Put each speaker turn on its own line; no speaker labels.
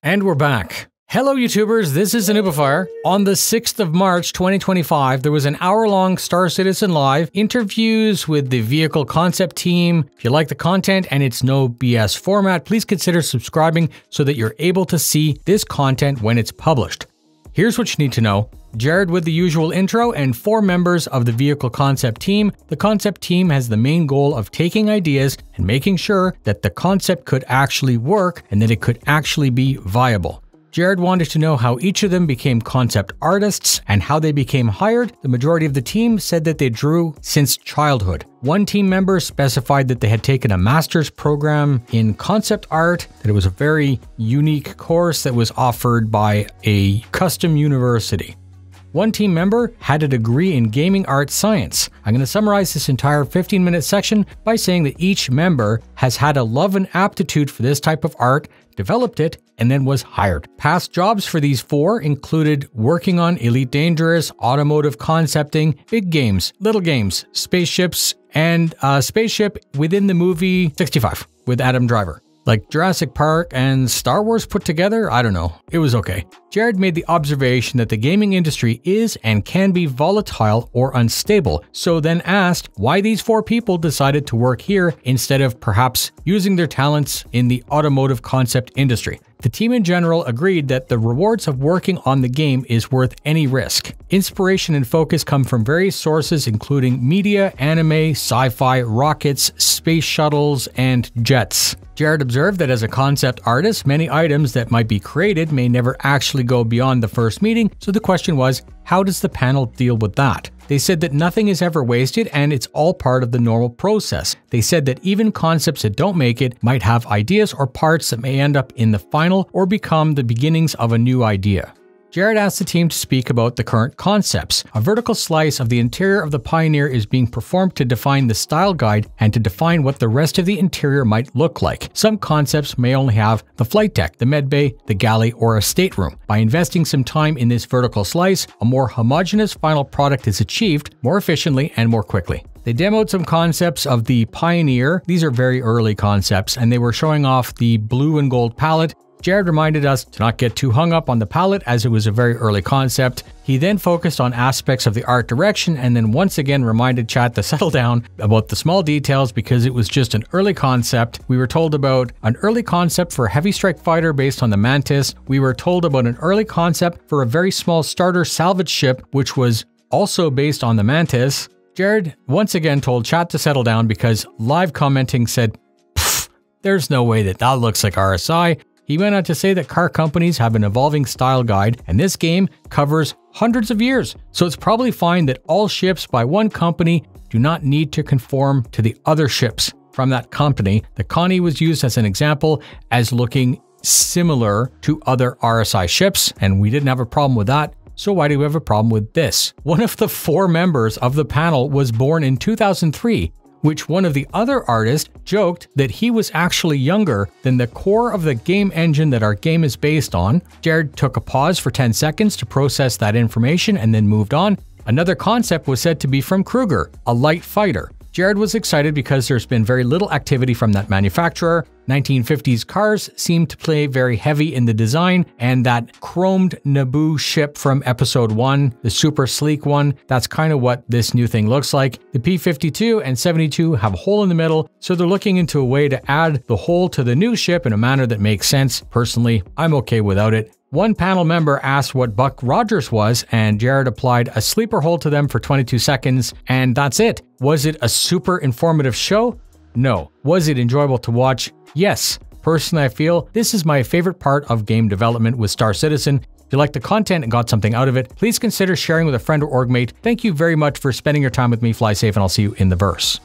And we're back. Hello YouTubers, this is noobifier. On the 6th of March 2025, there was an hour-long Star Citizen Live interviews with the vehicle concept team. If you like the content and it's no BS format, please consider subscribing so that you're able to see this content when it's published. Here's what you need to know. Jared with the usual intro and 4 members of the vehicle concept team. The concept team has the main goal of taking ideas and making sure that the concept could actually work and that it could actually be viable. Jared wanted to know how each of them became concept artists and how they became hired. The majority of the team said that they drew since childhood. One team member specified that they had taken a master's program in concept art, that it was a very unique course that was offered by a custom university. One team member had a degree in gaming art science. I'm going to summarize this entire 15-minute section by saying that each member has had a love and aptitude for this type of art, developed it, and then was hired. Past jobs for these 4 included working on Elite Dangerous, automotive concepting, big games, little games, spaceships, and a spaceship within the movie 65 with Adam Driver. Like Jurassic Park and Star Wars put together, I don't know. It was okay. Jared made the observation that the gaming industry is and can be volatile or unstable, so then asked why these 4 people decided to work here instead of perhaps using their talents in the automotive concept industry. The team in general agreed that the rewards of working on the game is worth any risk. Inspiration and focus come from various sources including media, anime, sci-fi, rockets, space shuttles, and jets. Jared observed that as a concept artist, many items that might be created may never actually go beyond the first meeting, so the question was, how does the panel deal with that? They said that nothing is ever wasted and it's all part of the normal process. They said that even concepts that don't make it might have ideas or parts that may end up in the final or become the beginnings of a new idea. Jared asked the team to speak about the current concepts. A vertical slice of the interior of the Pioneer is being performed to define the style guide and to define what the rest of the interior might look like. Some concepts may only have the flight deck, the med bay, the galley, or a stateroom. By investing some time in this vertical slice, a more homogeneous final product is achieved more efficiently and more quickly. They demoed some concepts of the Pioneer. These are very early concepts, and they were showing off the blue and gold palette. Jared reminded us to not get too hung up on the palette as it was a very early concept. He then focused on aspects of the art direction and then once again reminded chat to settle down about the small details because it was just an early concept. We were told about an early concept for a heavy strike fighter based on the Mantis. We were told about an early concept for a very small starter salvage ship which was also based on the Mantis. Jared once again told chat to settle down because live commenting said, "There's no way that looks like RSI." He went on to say that car companies have an evolving style guide, and this game covers hundreds of years, so it's probably fine that all ships by one company do not need to conform to the other ships from that company. The Connie was used as an example as looking similar to other RSI ships, and we didn't have a problem with that. So why do we have a problem with this? One of the 4 members of the panel was born in 2003, which one of the other artists joked that he was actually younger than the core of the game engine that our game is based on. Jared took a pause for 10 seconds to process that information and then moved on. Another concept was said to be from Kruger, a light fighter. Jared was excited because there's been very little activity from that manufacturer. 1950s cars seem to play very heavy in the design, and that chromed Naboo ship from episode 1, the super sleek one, that's kind of what this new thing looks like. The P-52 and 72 have a hole in the middle, so they're looking into a way to add the hole to the new ship in a manner that makes sense. Personally, I'm okay without it. One panel member asked what Buck Rogers was, and Jared applied a sleeper hold to them for 22 seconds, and that's it. Was it a super informative show? No. Was it enjoyable to watch? Yes. Personally, I feel this is my favorite part of game development with Star Citizen. If you liked the content and got something out of it, please consider sharing with a friend or org mate. Thank you very much for spending your time with me. Fly safe, and I'll see you in the verse.